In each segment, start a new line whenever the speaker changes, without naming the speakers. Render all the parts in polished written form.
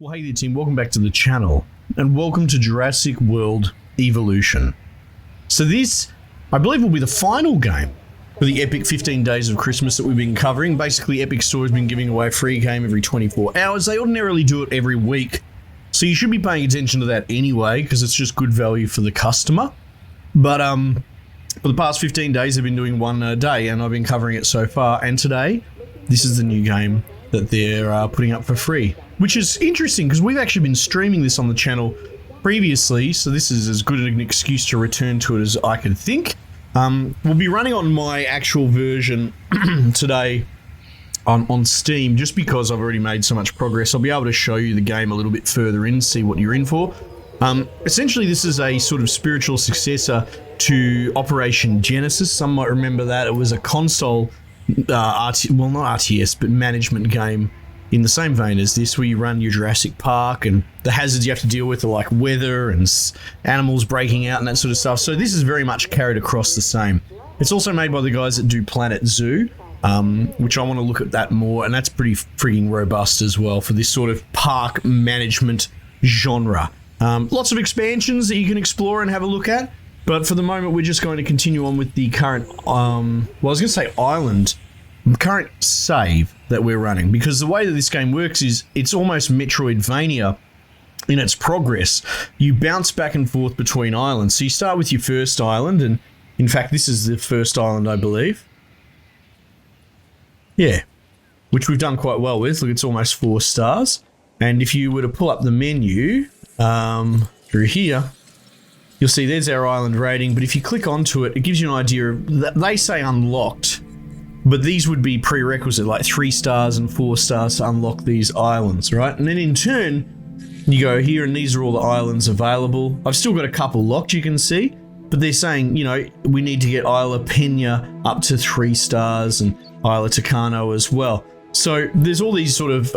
Well, hey there team, welcome back to the channel, and welcome to Jurassic World Evolution. So this, I believe, will be the final game for the epic 15 days of Christmas that we've been covering. Basically, Epic Store has been giving away a free game every 24 hours. They ordinarily do it every week, so you should be paying attention to that anyway, because it's just good value for the customer. But for the past 15 days, they've been doing one a day, and I've been covering it so far, and today, this is the new game that they're putting up for free. Which is interesting because we've actually been streaming this on the channel previously, so this is as good an excuse to return to it as I could think. We'll be running on my actual version today on Steam, just because I've already made so much progress. I'll be able to show you the game a little bit further in, see what you're in for. Essentially, this is a sort of spiritual successor to Operation Genesis. Some might remember that. It was a console, not RTS, but management game in the same vein as this, where you run your Jurassic Park, and the hazards you have to deal with are like weather and animals breaking out and that sort of stuff. So this is very much carried across the same. It's also made by the guys that do Planet Zoo, which I want to look at that more, and that's pretty freaking robust as well for this sort of park management genre. Lots of expansions that you can explore and have a look at, but for the moment we're just going to continue on with the current, current save that we're running, because the way that this game works is it's almost Metroidvania in its progress. You bounce back and forth between islands. So you start with your first island, and in fact this is the first island, I believe. Yeah, which we've done quite well with. Look, it's almost 4 stars. And if you were to pull up the menu through here, you'll see there's our island rating, but if you click onto it, it gives you an idea of that. They say unlocked, but these would be prerequisite, like 3 stars and 4 stars to unlock these islands, right? And then in turn, you go here and these are all the islands available. I've still got a couple locked, you can see, but they're saying, you know, we need to get Isla Pena up to 3 stars and Isla Tucano as well. So there's all these sort of,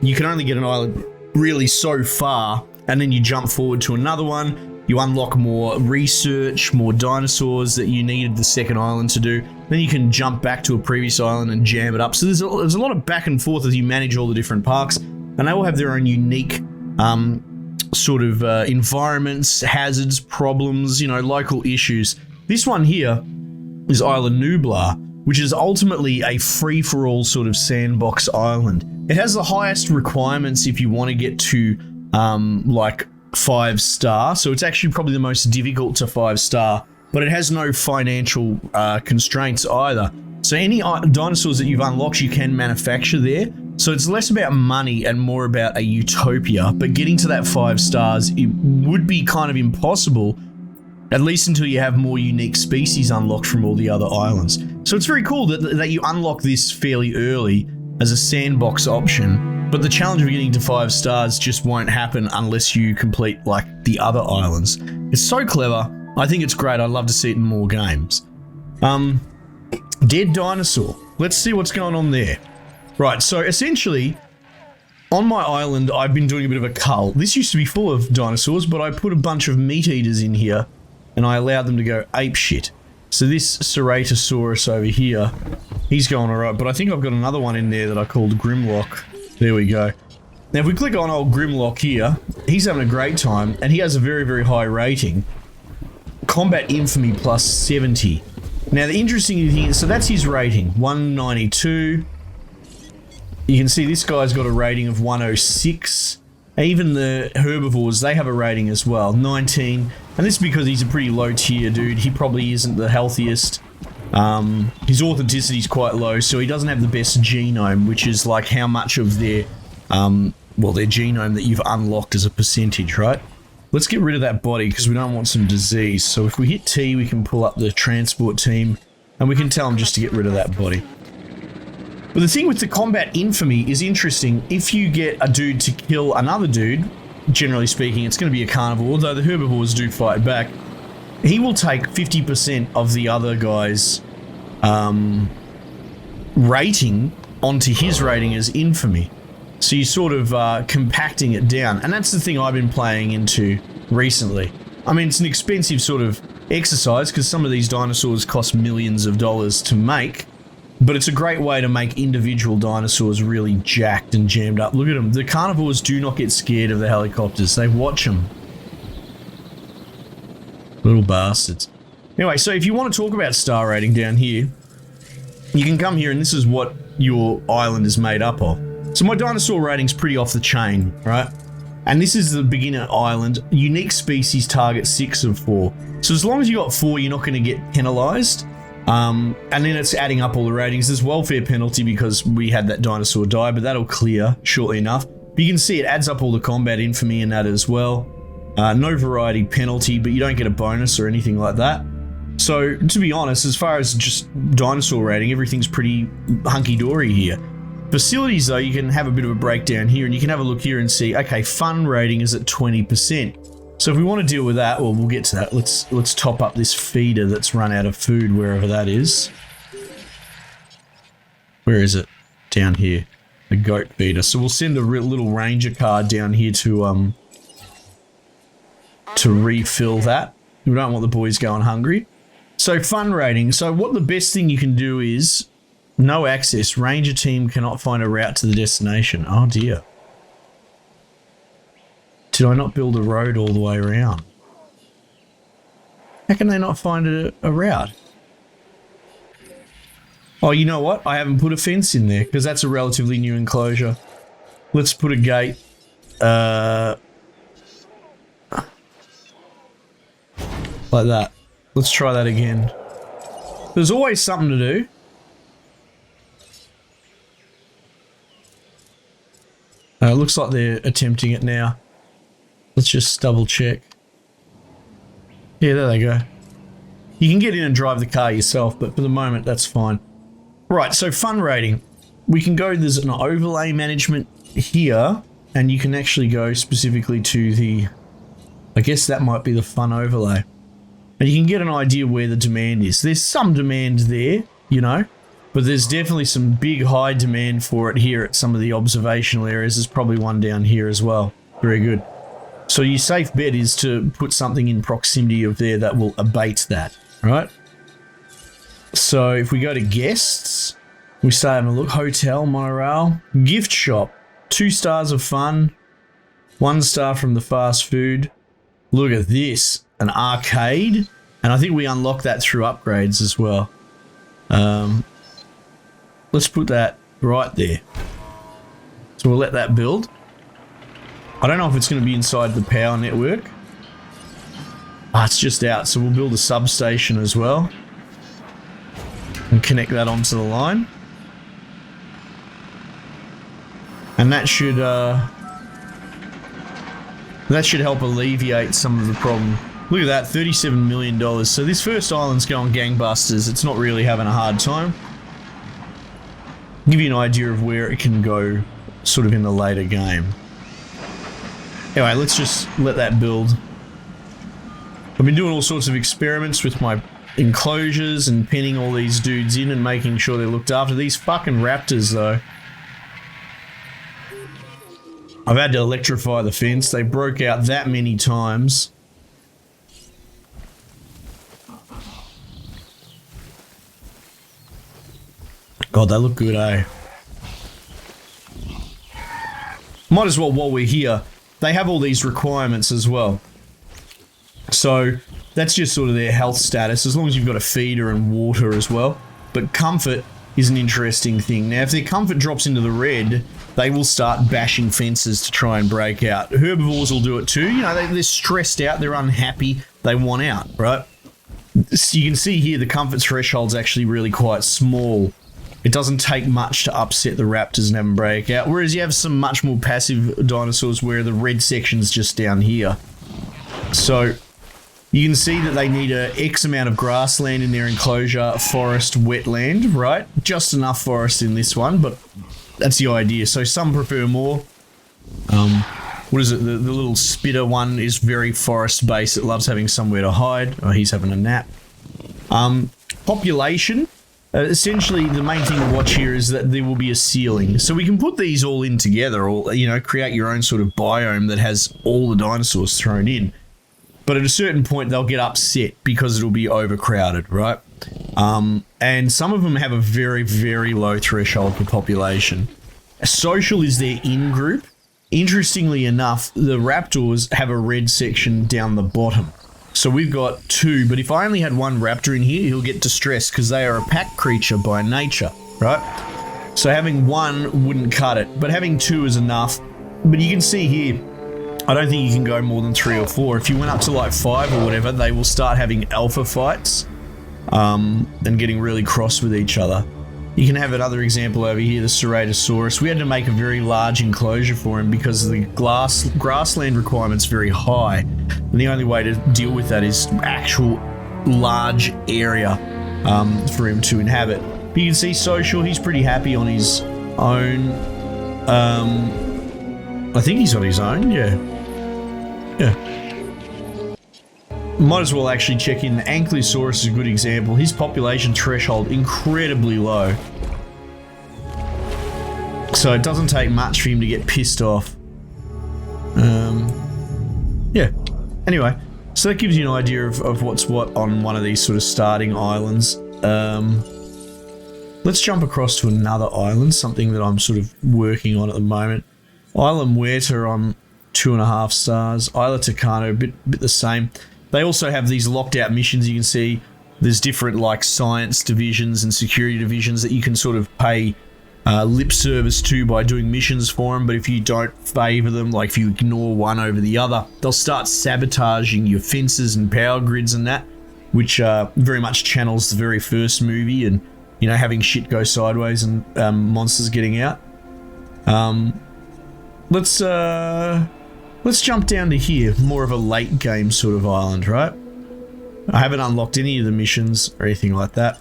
you can only get an island really so far, and then you jump forward to another one. You unlock more research, more dinosaurs that you needed the second island to do. Then you can jump back to a previous island and jam it up. So there's a lot of back and forth as you manage all the different parks, and they all have their own unique sort of environments, hazards, problems, you know, local issues. This one here is Isla Nublar, which is ultimately a free-for-all sort of sandbox island. It has the highest requirements if you want to get to like 5-star, so it's actually probably the most difficult to 5-star, but it has no financial constraints either. So any dinosaurs that you've unlocked, you can manufacture there. So it's less about money and more about a utopia, but getting to that 5 stars, it would be kind of impossible, at least until you have more unique species unlocked from all the other islands. So it's very cool that you unlock this fairly early as a sandbox option. But the challenge of getting to 5 stars just won't happen unless you complete like the other islands. It's so clever. I think it's great. I'd love to see it in more games. Dead Dinosaur. Let's see what's going on there. Right, so essentially, on my island, I've been doing a bit of a cull. This used to be full of dinosaurs, but I put a bunch of meat eaters in here, and I allowed them to go apeshit. So this Ceratosaurus over here, he's going alright, but I think I've got another one in there that I called Grimlock. There we go. Now if we click on old Grimlock here, he's having a great time, and he has a very, very high rating. Combat Infamy plus 70. Now the interesting thing is, so that's his rating, 192. You can see this guy's got a rating of 106. Even the herbivores, they have a rating as well, 19. And this is because he's a pretty low tier dude. He probably isn't the healthiest. His authenticity is quite low, so he doesn't have the best genome, which is like how much of their, their genome that you've unlocked as a percentage, right? Let's get rid of that body because we don't want some disease. So if we hit T, we can pull up the transport team, and we can tell them just to get rid of that body. But the thing with the combat infamy is interesting. If you get a dude to kill another dude, generally speaking, it's going to be a carnivore, although the herbivores do fight back. He will take 50% of the other guy's rating onto his rating as infamy. So you're sort of compacting it down. And that's the thing I've been playing into recently. I mean, it's an expensive sort of exercise because some of these dinosaurs cost millions of dollars to make. But it's a great way to make individual dinosaurs really jacked and jammed up. Look at them. The carnivores do not get scared of the helicopters. They watch them. Little bastards. Anyway, so if you want to talk about star rating down here, you can come here and this is what your island is made up of. So my dinosaur rating's pretty off the chain, right? And this is the beginner island. Unique species target 6 of 4. So as long as you got 4, you're not going to get penalized. And then it's adding up all the ratings. There's welfare penalty because we had that dinosaur die, but that'll clear shortly enough. But you can see it adds up all the combat infamy and that as well. No variety penalty, but you don't get a bonus or anything like that. So to be honest, as far as just dinosaur rating, everything's pretty hunky-dory here. Facilities though, you can have a bit of a breakdown here and you can have a look here and see, okay, fun rating is at 20%. So if we want to deal with that, well, we'll get to that. Let's top up this feeder that's run out of food wherever that is. Where is it? Down here. The goat feeder. So we'll send a little ranger car down here to refill that. We don't want the boys going hungry. So fun rating. So what the best thing you can do is no access. Ranger team cannot find a route to the destination. Oh dear. Did I not build a road all the way around? How can they not find a route? Oh, you know what? I haven't put a fence in there because that's a relatively new enclosure. Let's put a gate. Like that. Let's try that again. There's always something to do. It looks like they're attempting it now. Let's just double check. Yeah, there they go. You can get in and drive the car yourself, but for the moment, that's fine. Right, so fun rating. We can go, there's an overlay management here, and you can actually go specifically to the, I guess that might be the fun overlay. And you can get an idea where the demand is. There's some demand there, you know, but there's definitely some big high demand for it here at some of the observational areas. There's probably one down here as well. Very good. So your safe bet is to put something in proximity of there that will abate that, right? So if we go to guests, we start having a look. Hotel, monorail, gift shop, 2 stars of fun, 1 star from the fast food. Look at this, an arcade. And I think we unlock that through upgrades as well. Let's put that right there. So we'll let that build. I don't know if it's going to be inside the power network. Ah, it's just out, so we'll build a substation as well. And connect that onto the line. And that should help alleviate some of the problem. Look at that, $37 million. So this first island's going gangbusters. It's not really having a hard time. Give you an idea of where it can go sort of in the later game. Anyway, let's just let that build. I've been doing all sorts of experiments with my enclosures and pinning all these dudes in and making sure they're looked after. These fucking raptors, though. I've had to electrify the fence. They broke out that many times. God, they look good, eh? Might as well, while we're here, they have all these requirements as well. So that's just sort of their health status, as long as you've got a feeder and water as well. But comfort is an interesting thing. Now, if their comfort drops into the red, they will start bashing fences to try and break out. Herbivores will do it too. You know, they're stressed out, they're unhappy, they want out, right? So you can see here the comfort threshold's actually really quite small. It doesn't take much to upset the raptors and have them break out, whereas you have some much more passive dinosaurs where the red section's just down here. So you can see that they need a X amount of grassland in their enclosure, forest, wetland, right? Just enough forest in this one, but that's the idea. So some prefer more. What is it? The little spitter one is very forest-based. It loves having somewhere to hide. Oh, he's having a nap. Population. Essentially, the main thing to watch here is that there will be a ceiling. So we can put these all in together, or, you know, create your own sort of biome that has all the dinosaurs thrown in. But at a certain point, they'll get upset because it'll be overcrowded, right? And some of them have a very, very low threshold for population. Social is their in-group. Interestingly enough, the raptors have a red section down the bottom. So we've got 2, but if I only had 1 raptor in here, he'll get distressed because they are a pack creature by nature, right? So having 1 wouldn't cut it, but having 2 is enough. But you can see here, I don't think you can go more than 3 or 4. If you went up to like 5 or whatever, they will start having alpha fights and getting really cross with each other. You can have another example over here, the Ceratosaurus. We had to make a very large enclosure for him because the grassland requirement's very high. And the only way to deal with that is actual large area for him to inhabit. But you can see Social, he's pretty happy on his own. I think he's on his own, yeah. Might as well actually check in. The Ankylosaurus is a good example. His population threshold incredibly low. So it doesn't take much for him to get pissed off. Yeah. Anyway, so that gives you an idea of what's what on one of these sort of starting islands. Let's jump across to another island, something that I'm sort of working on at the moment. Isla Muerta, I'm 2.5 stars. Isla Tucano, a bit the same. They also have these locked out missions. You can see there's different like science divisions and security divisions that you can sort of pay lip service to by doing missions for them. But if you don't favor them, like if you ignore one over the other, they'll start sabotaging your fences and power grids and that, which very much channels the very first movie and, you know, having shit go sideways and monsters getting out. Let's jump down to here, more of a late game sort of island, right? I haven't unlocked any of the missions or anything like that.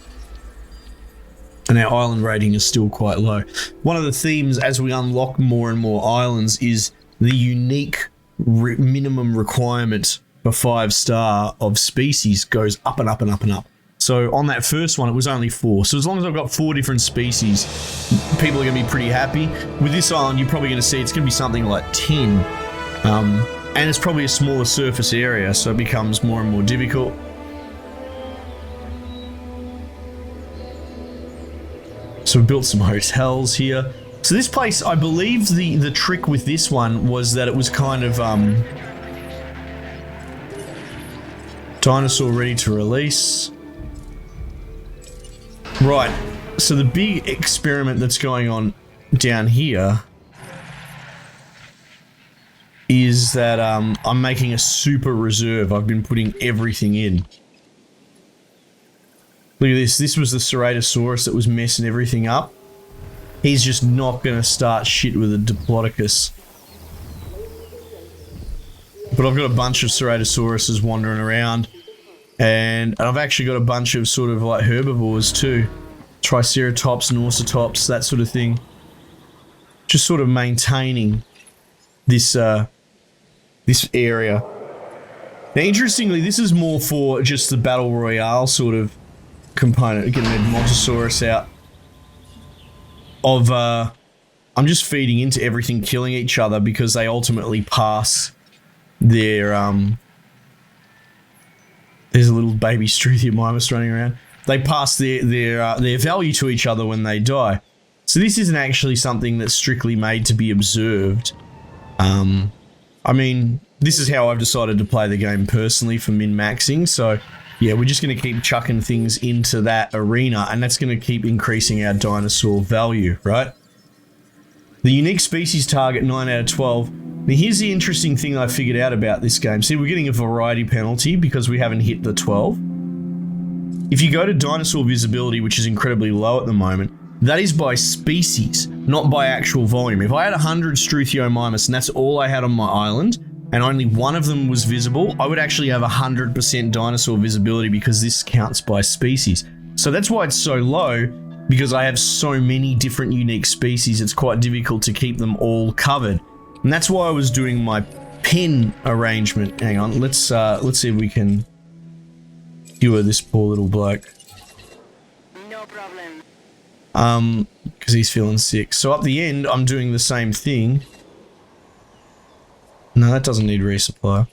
And our island rating is still quite low. One of the themes as we unlock more and more islands is the unique minimum requirement for 5-star of species goes up and up and up and up. So on that first one, it was only 4. So as long as I've got 4 different species, people are going to be pretty happy. With this island, you're probably going to see it's going to be something like 10. And it's probably a smaller surface area, so it becomes more and more difficult. So we built some hotels here. So this place, I believe the trick with this one was that it was kind of dinosaur ready to release. Right, so the big experiment that's going on down here is that I'm making a super reserve. I've been putting everything in. Look at this. This was the Ceratosaurus that was messing everything up. He's just not going to start shit with a Diplodocus. But I've got a bunch of Ceratosauruses wandering around. And I've actually got a bunch of sort of like herbivores too. Triceratops, Norsatops, that sort of thing. Just sort of maintaining this this area. Now, interestingly, this is more for just the battle royale sort of component. Getting an Edmontosaurus out of I'm just feeding into everything, killing each other because they ultimately pass their there's a little baby Struthiomimus running around. They pass their value to each other when they die. So this isn't actually something that's strictly made to be observed. I mean, this is how I've decided to play the game personally for min-maxing. So yeah, we're just going to keep chucking things into that arena, and that's going to keep increasing our dinosaur value, right? The unique species target 9 out of 12. Now here's the interesting thing I figured out about this game. See, we're getting a variety penalty because we haven't hit the 12. If you go to dinosaur visibility, which is incredibly low at the moment, that is by species, not by actual volume. If I had 100 Struthiomimus and that's all I had on my island, and only one of them was visible, I would actually have 100% dinosaur visibility because this counts by species. So that's why it's so low, because I have so many different unique species, it's quite difficult to keep them all covered. And that's why I was doing my pen arrangement. Hang on, let's see if we can cure this poor little bloke.
No problem.
Because he's feeling sick. So up the end, I'm doing the same thing. No, that doesn't need resupply.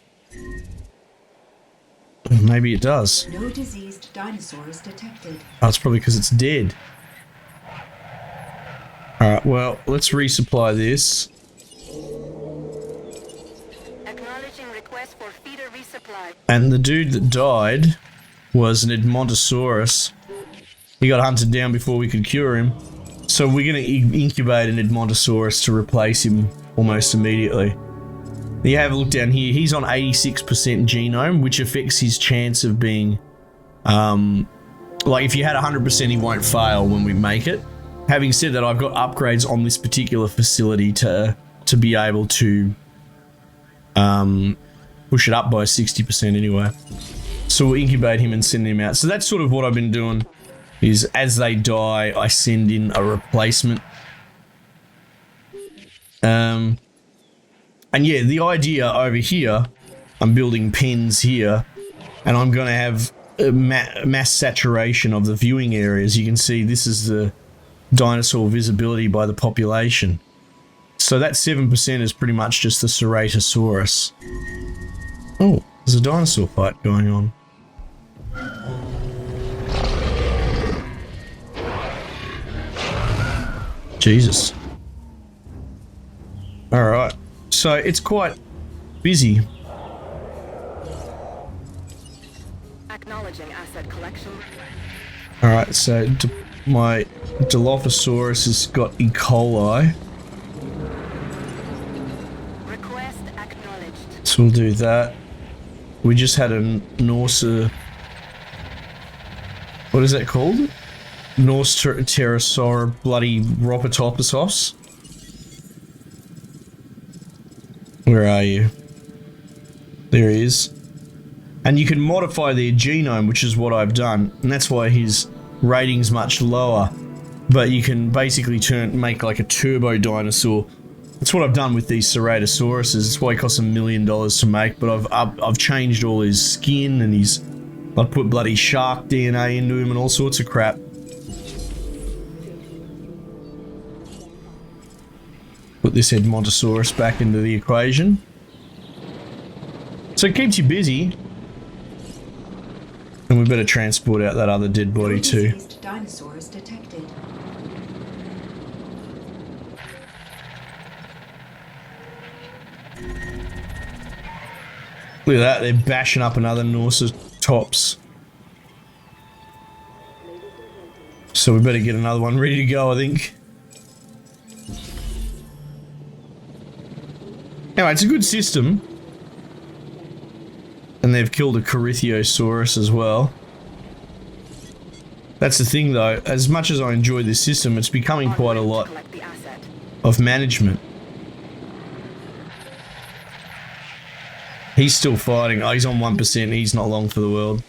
maybe it does.
No diseased dinosaurs detected.
Oh, it's probably because it's dead. Alright, well, let's resupply this.
Acknowledging request for feeder resupply.
And the dude that died was an Edmontosaurus. He got hunted down before we could cure him. So we're going to incubate an Edmontosaurus to replace him almost immediately. You have a look down here. He's on 86% genome, which affects his chance of being... like, if you had 100%, he won't fail when we make it. Having said that, I've got upgrades on this particular facility to be able to push it up by 60% anyway. So we'll incubate him and send him out. So that's sort of what I've been doing, is as they die, I send in a replacement. And yeah, the idea over here, I'm building pens here, and I'm going to have a mass saturation of the viewing areas. You can see this is the dinosaur visibility by the population. So that 7% is pretty much just the Ceratosaurus. Oh, there's a dinosaur fight going on. Jesus. Alright, so it's quite busy.
Acknowledging asset collection.
Alright, so my Dilophosaurus has got E. coli.
Request acknowledged.
So we'll do that. We just had a Norsa... What is that called? Norse pterosaur bloody Ropatopithos. Where are you? There he is. And you can modify their genome, which is what I've done, and that's why his rating's much lower. But you can basically make like a turbo dinosaur. That's what I've done with these Ceratosauruses. That's why it costs $1 million to make. But I've changed all his skin, and I've put bloody shark DNA into him and all sorts of crap. Put this Edmontosaurus back into the equation. So it keeps you busy. And we better transport out that other dead body too.
Diseased dinosaurs detected.
Look at that, they're bashing up another Norsa's tops. So we better get another one ready to go, I think. Anyway, it's a good system. And they've killed a Corythiosaurus as well. That's the thing though, as much as I enjoy this system, it's becoming quite a lot of management. He's still fighting. Oh, he's on 1%. He's not long for the world.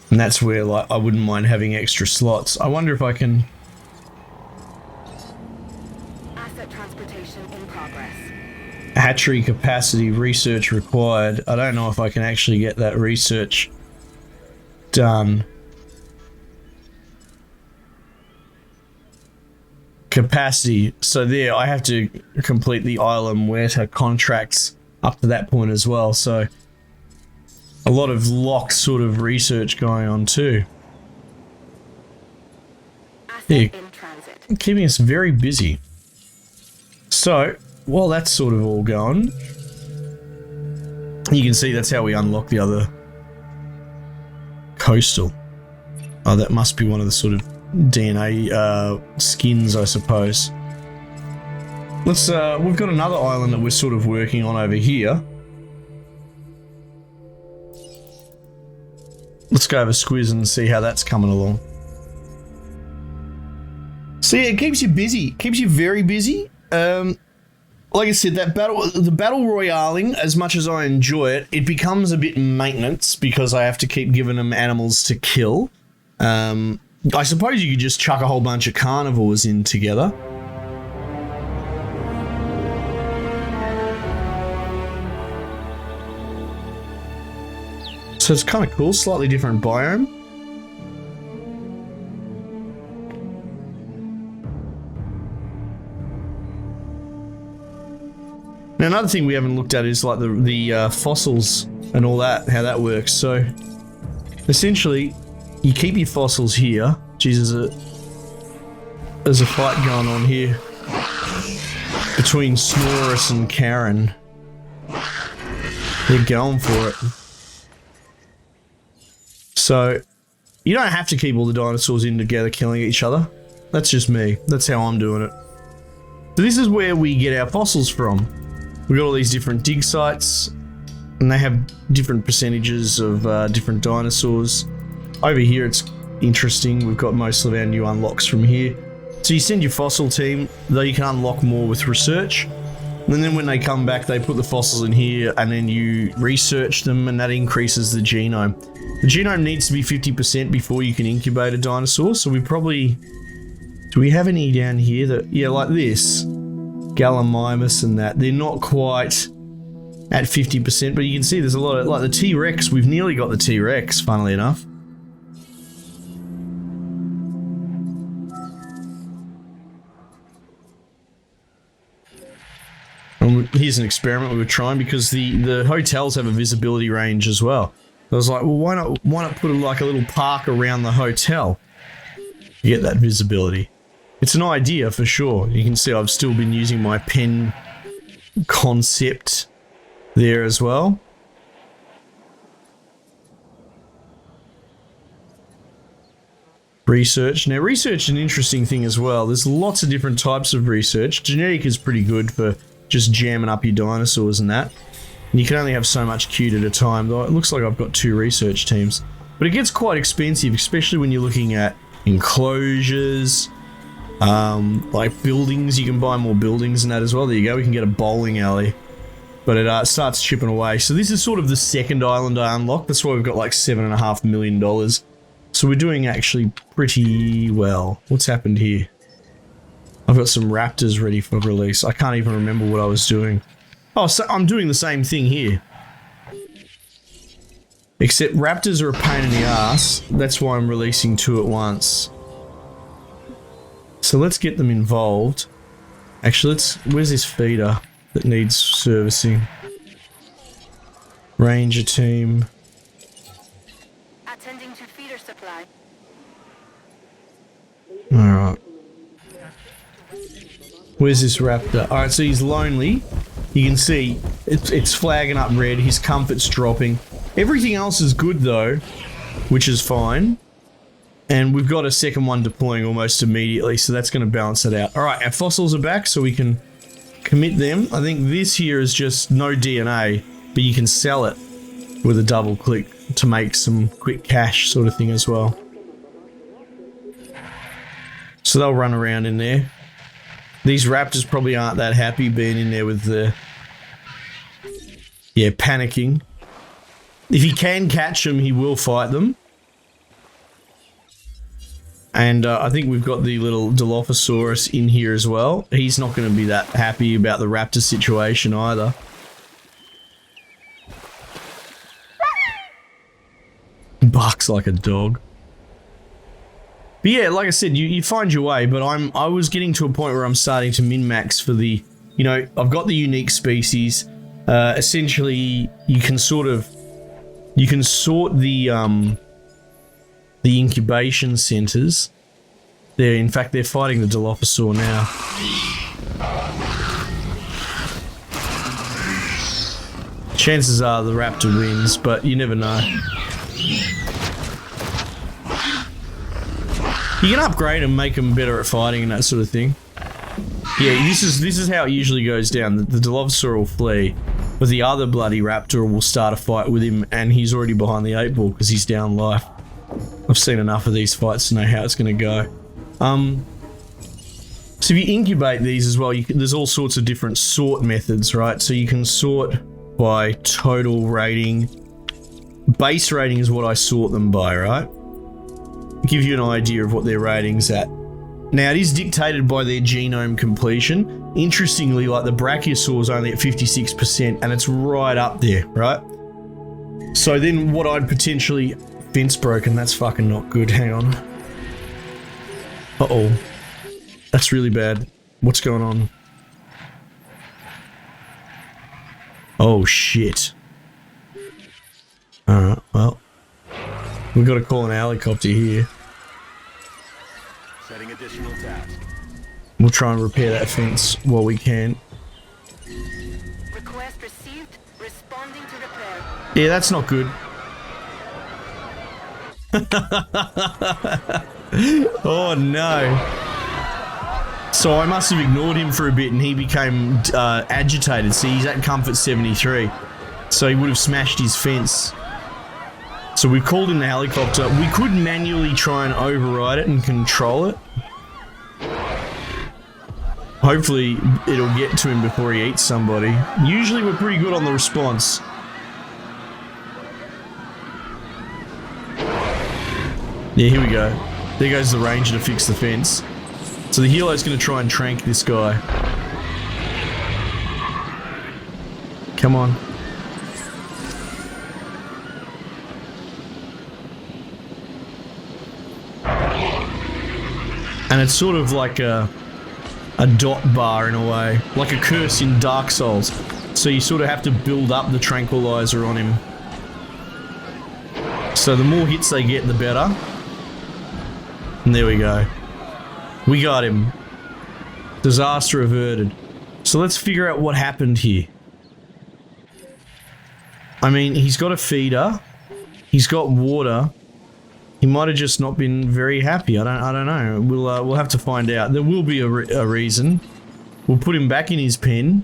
And that's where, like, I wouldn't mind having extra slots. I wonder if I can...
Asset transportation in progress.
Hatchery capacity research required. I don't know if I can actually get that research done. Capacity. So there, I have to complete the Island Weta contracts up to that point as well. So a lot of locked sort of research going on too.
Asset
Yeah,
in transit.
keeping us very busy. So while that's sort of all going, you can see that's how we unlock the other coastal. Oh, that must be one of the sort of DNA skins, I suppose. Let's we've got another island that we're sort of working on over here. Let's go over Squiz and see how that's coming along. So yeah, it keeps you busy, keeps you very busy. Like I said, the battle royaling, as much as I enjoy it, it becomes a bit maintenance because I have to keep giving them animals to kill. I suppose you could just chuck a whole bunch of carnivores in together. So it's kind of cool, slightly different biome. Now, another thing we haven't looked at is like the fossils and all that, how that works. So, essentially, you keep your fossils here. Jesus, there's a fight going on here between Snorus and Karen. They're going for it. So, you don't have to keep all the dinosaurs in together killing each other. That's just me. That's how I'm doing it. So this is where we get our fossils from. We've got all these different dig sites, and they have different percentages of different dinosaurs. Over here it's interesting, we've got most of our new unlocks from here. So you send your fossil team, though you can unlock more with research. And then when they come back, they put the fossils in here, and then you research them, and that increases the genome. The genome needs to be 50% before you can incubate a dinosaur, so we probably... Do we have any down here that... Yeah, like this. Gallimimus and that. They're not quite at 50%, but you can see there's a lot of... Like the T-Rex, we've nearly got the T-Rex, funnily enough. And here's an experiment we were trying, because the hotels have a visibility range as well. I was like, well, why not put like a little park around the hotel to get that visibility? It's an idea for sure. You can see I've still been using my pen concept there as well. Research. Now, research is an interesting thing as well. There's lots of different types of research. Genetic is pretty good for just jamming up your dinosaurs and that. And you can only have so much queued at a time, though it looks like I've got 2 research teams. But it gets quite expensive, especially when you're looking at enclosures, like buildings. You can buy more buildings and that as well. There you go, we can get a bowling alley. But it starts chipping away. So this is sort of the second island I unlocked. That's why we've got like $7.5 million. So we're doing actually pretty well. What's happened here? I've got some raptors ready for release. I can't even remember what I was doing. Oh, so I'm doing the same thing here. Except raptors are a pain in the ass. That's why I'm releasing 2 at once. So let's get them involved. Actually, where's this feeder that needs servicing? Ranger team.
Attending to feeder supply.
Alright. Where's this raptor? Alright, so he's lonely. You can see it's flagging up red. His comfort's dropping. Everything else is good though, which is fine. And we've got a second one deploying almost immediately, so that's going to balance it out. Alright, our fossils are back, so we can commit them. I think this here is just no DNA, but you can sell it with a double click to make some quick cash sort of thing as well. So they'll run around in there. These raptors probably aren't that happy being in there with the... Yeah, panicking. If he can catch them, he will fight them. And I think we've got the little Dilophosaurus in here as well. He's not going to be that happy about the raptor situation either. Barks like a dog. But yeah, like I said, you find your way, but I was getting to a point where I'm starting to min-max for the, you know, I've got the unique species. Essentially, you can sort the incubation centers. In fact, they're fighting the Dilophosaur now. Chances are the raptor wins, but you never know. You can upgrade and make them better at fighting and that sort of thing. Yeah, this is how it usually goes down. The Dilophosaur will flee, but the other bloody raptor will start a fight with him, and he's already behind the 8 ball because he's down life. I've seen enough of these fights to know how it's going to go. So if you incubate these as well, there's all sorts of different sort methods, right? So you can sort by total rating. Base rating is what I sort them by, right? Give you an idea of what their rating's at. Now, it is dictated by their genome completion. Interestingly, like the Brachiosaur is only at 56%, and it's right up there, right? So then what I'd potentially... Fence broken, that's fucking not good. Hang on. Uh-oh. That's really bad. What's going on? Oh shit. Alright, well. We've got to call an helicopter here.
Setting additional task.
We'll try and repair that fence while we can.
Request received. Responding to repair.
Yeah, that's not good. Oh no. So I must have ignored him for a bit and he became agitated. See, he's at comfort 73. So he would have smashed his fence. So we called in the helicopter. We could manually try and override it and control it. Hopefully it'll get to him before he eats somebody. Usually we're pretty good on the response. Yeah, here we go. There goes the ranger to fix the fence. So the helo's going to try and trank this guy. Come on. And it's sort of like a dot bar in a way, like a curse in Dark Souls. So you sort of have to build up the tranquilizer on him. So the more hits they get, the better. And there we go. We got him. Disaster averted. So let's figure out what happened here. I mean, he's got a feeder. He's got water. He might have just not been very happy. I don't know. We'll have to find out. There will be a reason. We'll put him back in his pen.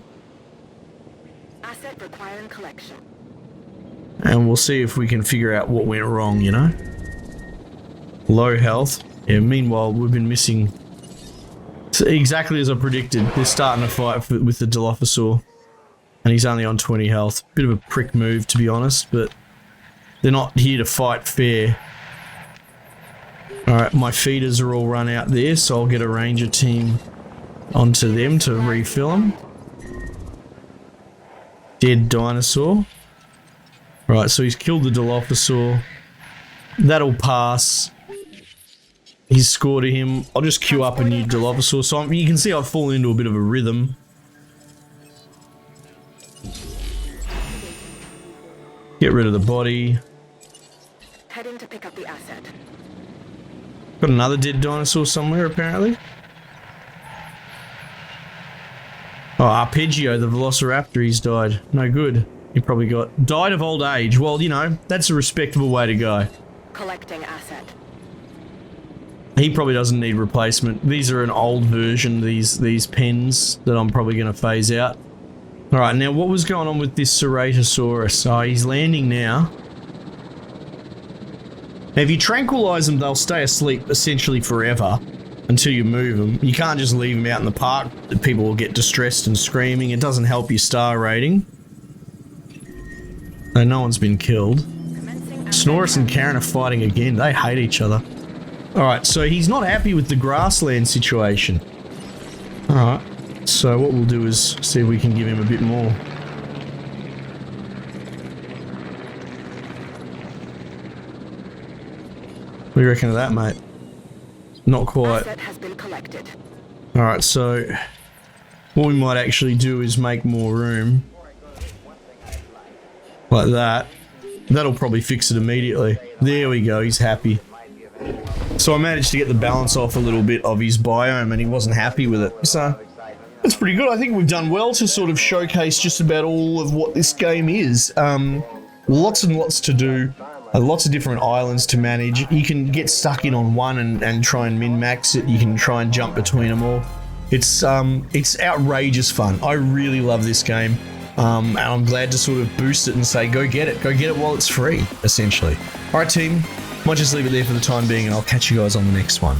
Asset requiring collection.
And we'll see if we can figure out what went wrong, you know? Low health. Yeah, meanwhile, we've been missing... So exactly as I predicted, they're starting to fight with the Dilophosaur. And he's only on 20 health. Bit of a prick move, to be honest, but... They're not here to fight fair. Alright, my feeders are all run out there, so I'll get a ranger team onto them to refill them. Dead dinosaur. Right, so he's killed the Dilophosaur. That'll pass. He's scored to him. I'll just queue up a new Dilophosaur. So you can see I've fallen into a bit of a rhythm. Get rid of the body.
Heading to pick up the asset.
Got another dead dinosaur somewhere, apparently. Oh, Arpeggio, the Velociraptor, he's died. No good. He probably died of old age. Well, you know, that's a respectable way to go.
Collecting asset.
He probably doesn't need replacement. These are an old version, these pens that I'm probably going to phase out. Alright, now what was going on with this Ceratosaurus? Oh, he's landing now. Now, if you tranquilize them, they'll stay asleep essentially forever until you move them. You can't just leave them out in the park. People will get distressed and screaming. It doesn't help your star rating. No one's been killed. Snorris and Karen are fighting again. They hate each other. Alright, so he's not happy with the grassland situation. Alright, so what we'll do is see if we can give him a bit more. What do you reckon of that, mate? Not quite.
Asset has been collected.
Alright, so what we might actually do is make more room. Like that. That'll probably fix it immediately. There we go, he's happy. So I managed to get the balance off a little bit of his biome and he wasn't happy with it. So that's pretty good. I think we've done well to sort of showcase just about all of what this game is. Lots and lots to do. Lots of different islands to manage. You can get stuck in on one and try and min-max it. You can try and jump between them all. It's outrageous fun. I really love this game. And I'm glad to sort of boost it and say, go get it while it's free, essentially. Alright team, might just leave it there for the time being and I'll catch you guys on the next one.